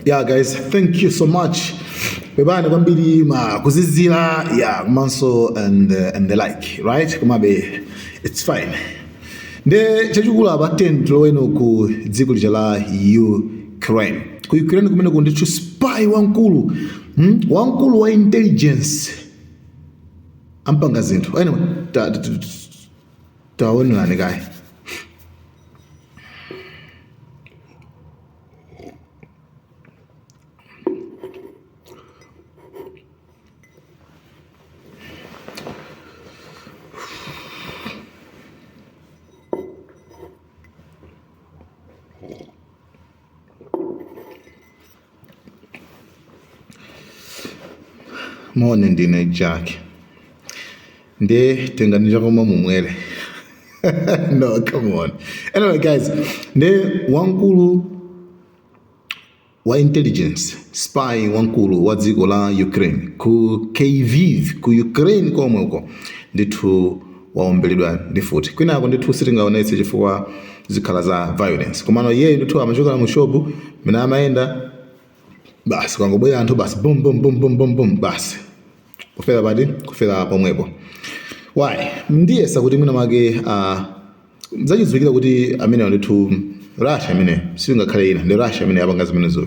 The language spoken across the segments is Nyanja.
Yeah, guys, thank you so much. Bebani kwambiri kuzizira kumanso and the like, right? Kumabe, it's fine. Nde chachikulu abatento weno ku dziko lija la Ukraine. Ku Ukraine kumene kundichu spy wankulu, wankulu wa intelligence. Ampanga zinthu. Anyway, taonelani guy. Morning ndine Jack. Nde tenganisha koma mumwele. No, come on. Anyway, guys, nde wankulu wa intelligence, spy wankulu wa dziko la Ukraine ku Kyiv, ku Ukraine komwe uko ndithu waombeledwa ndi futi. Kwinako ndithu sitingaonetse chifukwa zikhala za violence. Komano yeye ndithu amachoka mu shopu, mina amaenda basi kwangobwera anthu basi boom boom boom boom boom boom basi kufera pomwepo. Why ndiyesa kuti mwina make zachidziwikira kuti amene ndithu Russia amene singakhale ina ndi Russia amene apanga zimenezo.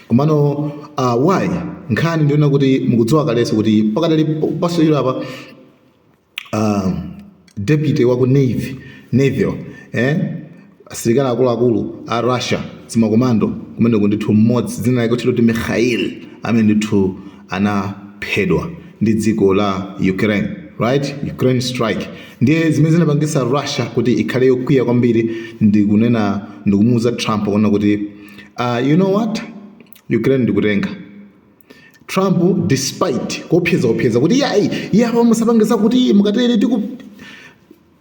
Komano why nkhani ndiona kuti mukudziwa kaleso kuti pakadali pasojera apa deputy wa ku naval asilikali akuluakulu a Russia zimakomando kumene ndithu mmodzi dzina lake kuti Mikhail amene ndithu anaphedwa ndi dziko la Ukraine, right? Ukraine strike ndiye zimene zinapangisa Russia kuti ikhale yokwiya kwambiri ndikunena ndikumuuza Trump kuona kuti you know what, Ukraine ndikutenga. Trump despite kupyeza kuti yapa musapangisa kuti mukatere tiku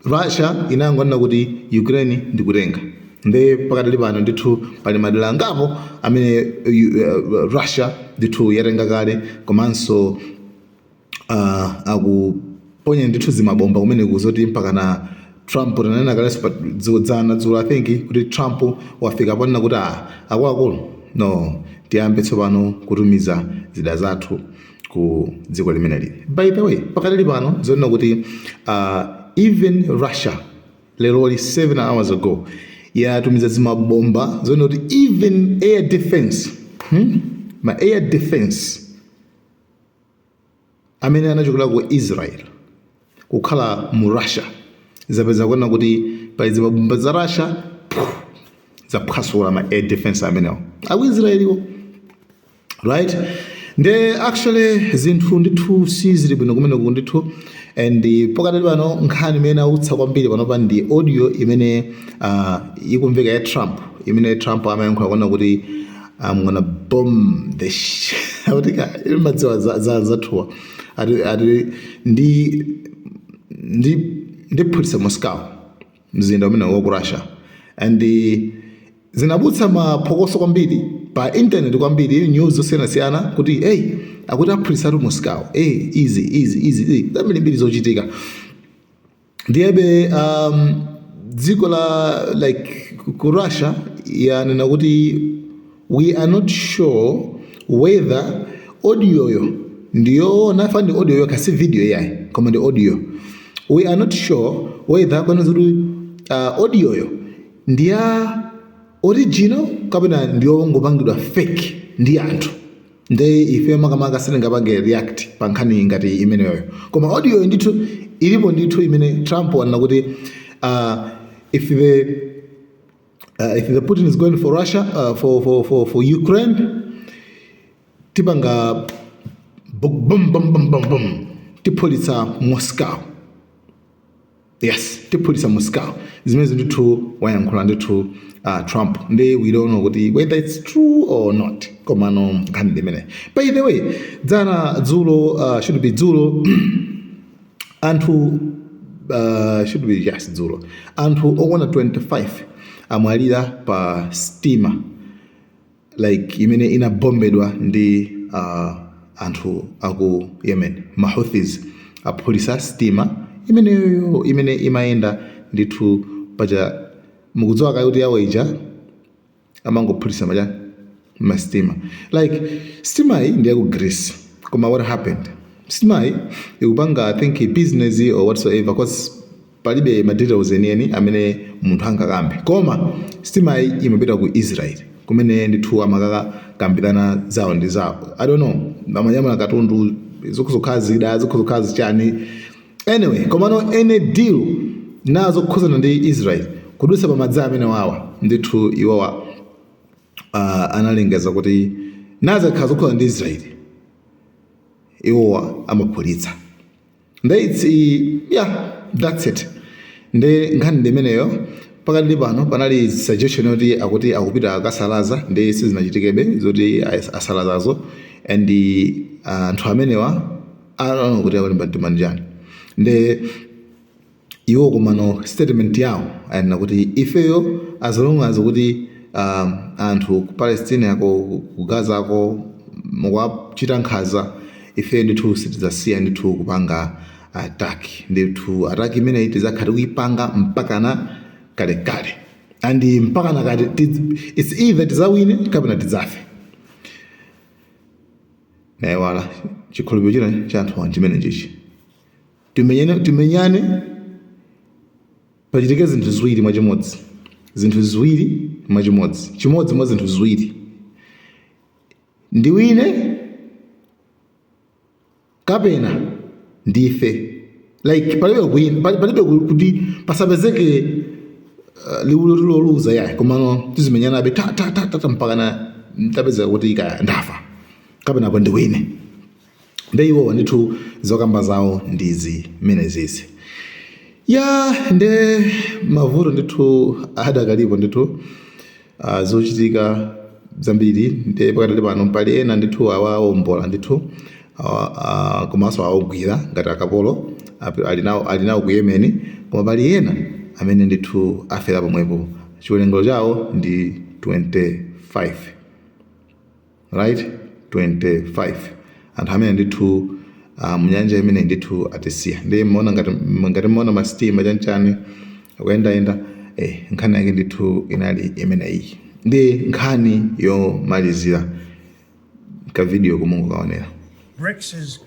Russia inangoona kuti Ukraine ndikutenga. Nde pakadali pano ndithu pali madera ngapo amene Russia ndithu yatenga kale komanso akuponya ndithu zimabomba kumene kuzoti mpaka na Trump tanena kale dzana dzulo I think kuti Trump wafika ponena kuti akuluakulu no tiyambe tsopano kutumiza zida zathu ku dziko limeneli. By the way, pakadali pano zonena kuti even Russia literally 7 hours ago yatumiza zimabomba zonena kuti even air defense ma air defense amene anachokera ku Israel kukhala mu Russia zapeza kuona kuti pali zimabomba za Russia zaphwasula ma air defense amenewo aku Israeliwo, right? Nde actually zinthu ndithu sizili bwino kumene ndithu and pakadali pano nkhani imene autsa kwambiri panopa ndi audio imene ikumveka ya Trump imene Trump amayankhula kuona kuti I'm gonna bomb the autika madziwa zathuwa ati ndiphutsa Moscow mzinda umene wa ku Russia and zinabutsa maphokoso kwambiri pa internet kwambiri news zosiyanasiyana kuti akuti aphutsa Moscow easy zamene mbiri zochitika ndiyebe dziko la like ku Russia yanena kuti we are not sure whether audio yo ndiyo nafandi audio yo kasi video yayi koma ndi audio. We are not sure whether kana zuri audio yo ndiya original kapena ndiyo ngopangidwa fake ndi anthu. Nde ife makamaka silingapange react pa nkhani ngati imeneyo. Koma audio ndithu ilipo ndithu imene Trump wanena kuti if the Putin is going for Russia for Ukraine tipanga boom tipolitsa Moscow. Yes, tipolitsa Moscow. Zimene ndithu wayankhula ndithu Trump. Nde we don't know whether it's true or not. Komano nkhani imene. By the way, dzana dzulo should be dzulo anthu should be just dzulo anthu okwana 25 amwalira pa steamer like imene inabombedwa ndi anthu aku Yemen. Mahouthis apolisa steamer imene imayenda ndithu paja mukudziwa kuti yawo ija amangophulisa mastima. Like stima hii ndiye ku Greece. Koma what happened? Stima hii ikupanga I think business or whatsoever cause palibe materials enieni amene munthu angakambe. Koma stima hii imapita ku Israel. Kumene ndithu amakaka kambirana zawo ndi zawo. I don't know. Amanyamala katundu zokuzokhazi da zokuzokhazi chani. Anyway, komano any deal nazo kukhuzana ndi Israel kudusa pamadzi amene wawa ndithu iwowa analengeza kuti nazo khazo kukhuzana ndi Israel iwowa amaphulitsa. That's it. Nde nkhani ndimeneyo pakati pano panali suggestion yoti akuti akupita akasalaza ndi sizinachitikebe zoti asalazazo and anthu amenewa anaona kuti akuti mbandimanjani. Nde iwo kumano statement yawo ayina kuti ifeyo as long as kuti anthu ku Palestine yako ku Gaza ako mukwachita nkhaza ife ndithu sitidzasiya ndithu kupanga ataki ndithu ataki imene tizakhati kuipanga mpakana kalekale and mpakana kale it's either tizawine kapena tidzafe. Naye wala chikhulupiriro china cha anthu chimene chichi timenyane pachitike zinthu ziwiri mwachimodzi. Zinthu ziwiri mwachimodzi. Chimodzi mwa zinthu ziwiri ndiwine kapena ndife. Like palibe kuti pasapezeke liwuloluza yaye komano tizimenyana be ta mpakana tapezeka kuti ikaya ndafa kapena apo ndiwine. Nde iwo ndithu zokamba zawo ndizi menezisi. Nde mavuto ndithu adakalipo ndithu zochitika zambiri. Nde pakati pano pali ena ndithu awawombola ndithu komanso awogwira ngati akapolo alinawo ku Yemen, koma pali ena amene ndithu afera pomwepo. Chiwerengero chawo ndi 25, right? 25 anthu amene ndithu munyanja imene ndithu atisiya. Ndi mmaona ngati mmaona masitima chanchani akuyendayenda nkhani yake ndithu inali imeneyi. Ndi nkhani yomalizira ka video kumungu kaonera. BRICS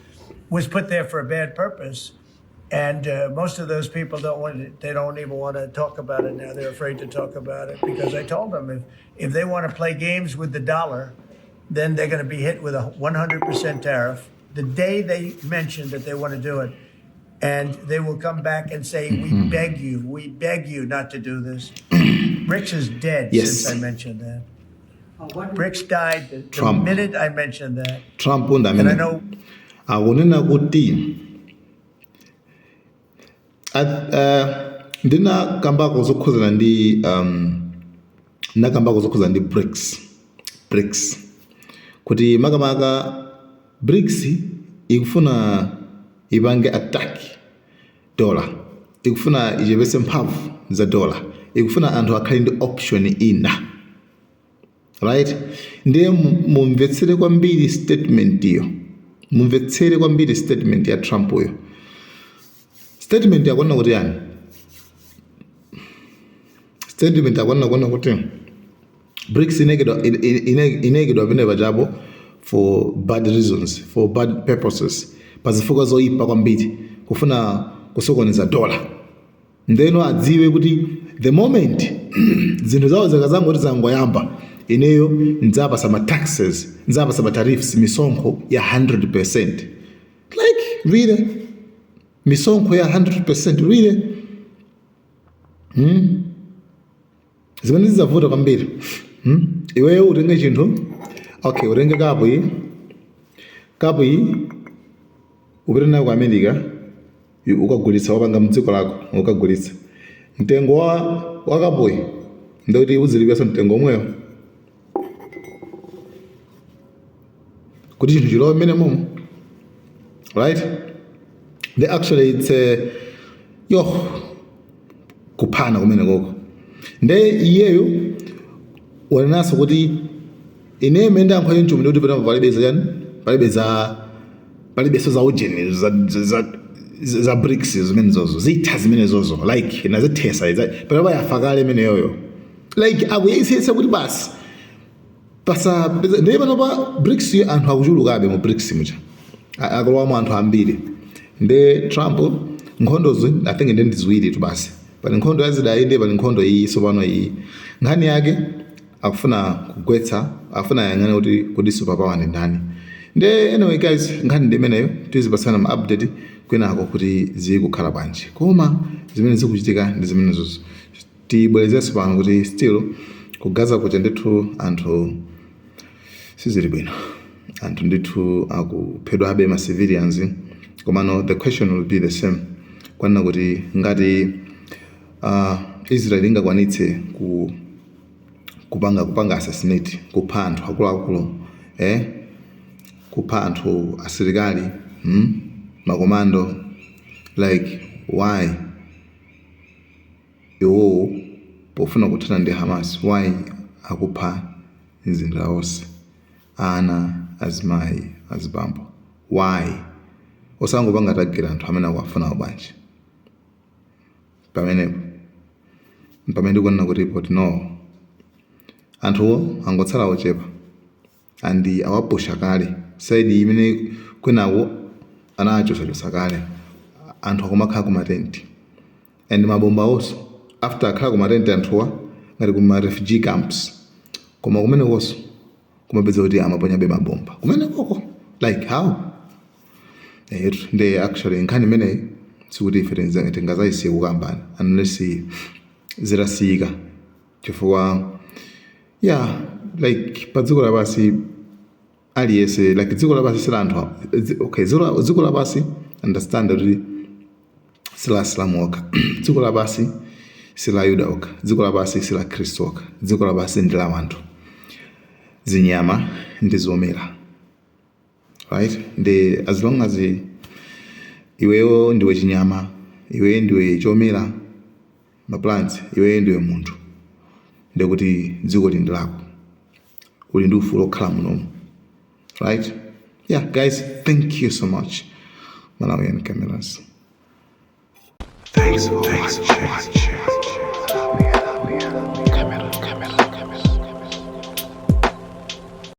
was put there for a bad purpose, and most of those people they don't even want to talk about it now. They're afraid to talk about it because I told them if they want to play games with the dollar, then they're going to be hit with a 100% tariff the day they mention that they want to do it. And they will come back and say, we beg you not to do this. BRICS is dead since I mentioned that. BRICS died the minute I mentioned that. Trump and I know akunena kuti ndina kambako zokhuzana ndi BRICS kuti makamaka BRICS ikufuna ipange attack dollar, ikufuna ichepetse mphamvu za dollar, ikufuna anthu akhale ndi option ina, right? Ndiye mumvetsere kwambiri statement iyo, mumvetsere kwambiri statement ya Trump yo. Statement yakona kuti yani? Statement yakona kuti BRICS inegedwa pene pajabo for bad reasons, for bad purposes, pazifuka zoyipa kwambiri kufuna kusokoneza dollar. Ndeno adziwe kuti the moment zinthu zawo zakazangoti zangoyamba ineyo ndzapasa ma taxes, ndzapasa ma tariffs, misonkho ya 100%. Like really? Misonkho ya 100% really? Zimene zizavuta kwambiri. Iweyo utenge chinthu, okay, utenge kapu iyi upite nayo ku America ukagulitsa, wapanga mdziko lako ukagulitsa. Mtengo wa kapuyi ndikuti uzilipenso mtengo omweyo kuti chinthu chilowe mmene momo, right? Actually it's kuphana kumene koko. Nde iyeyo wanenaso kuti ine menda ankhoye nchumene kuti pena palibeza yani palibeso za ujeni za BRICS zimene zozo zitha zimene zozo like nazithesa pena bayafakale imene yoyo like akuyisisa kuti basi ndiye panopa BRICS anthu akuchulukabe mu BRICS mucha akulowamo anthu ambiri. Nde Trump nkhondozo I think ndi ziwiri tu basi, pali nkhondo yazidai ndi pali nkhondo iyi sopano iyi nkhani yake akufuna kugwetsa, akufuna yang'ane kuti kodi superpower ndi ndani. Nde anyway guys, nkhani ndi imeneyo tizipatsana ma update kwenako kuti zikukhala bwanji, koma zimene zikuchitika ndi zimenezo. Tibwerezenso pano kuti still kugaza kucha ndithu anthu sizili bwino, anthu ndithu akuphedwabe ma civilians, komano the question will be the same, kwanena kuti ngati Israel ingakwanitse kupanga assassinate, kupha anthu akuluakulu, kupha anthu asilikali, makomando, like why iwo pofuna kuthana ndi Hamas, why akupha mzinda wonse, ana, azimayi, azibambo, why osangopanga tagera anthu amene akuafuna bwanji. Pamene ndikunena kuti report no, anthuwo angotsala ochepa andi awapusha kale side imene kwenawo anachosa kale, anthu akumakhala ku matenti and mabomba also after akhala ku matenti anthuwa ngati kuma refugee camps, koma kumene koso kumapeza kuti amaponyabe mabomba kumene koko, like how nde actually nkhani imeneyi sikuti ife tingazayisiye kukambana unless zirasiyika, chifukwa like pa dziko lapasi aliyese, like dziko lapasi sila anthu okay, dziko lapasi understand kuti sila Islamu okha, dziko lapasi sila Yuda okha, dziko lapasi sila Khristu okha, dziko lapasi ndi la wanthu, zinyama ndi zomera, right? Ndi as long as iweyo ndiwe chinyama, iwe ndiwe chomera, ma plants, iwe ndiwe munthu, ndikuti dziko lindi lako, uli ndi ufulu okhala munomu, right? Yeah guys, thank you so much. Malawian Cameras. Thanks for watching.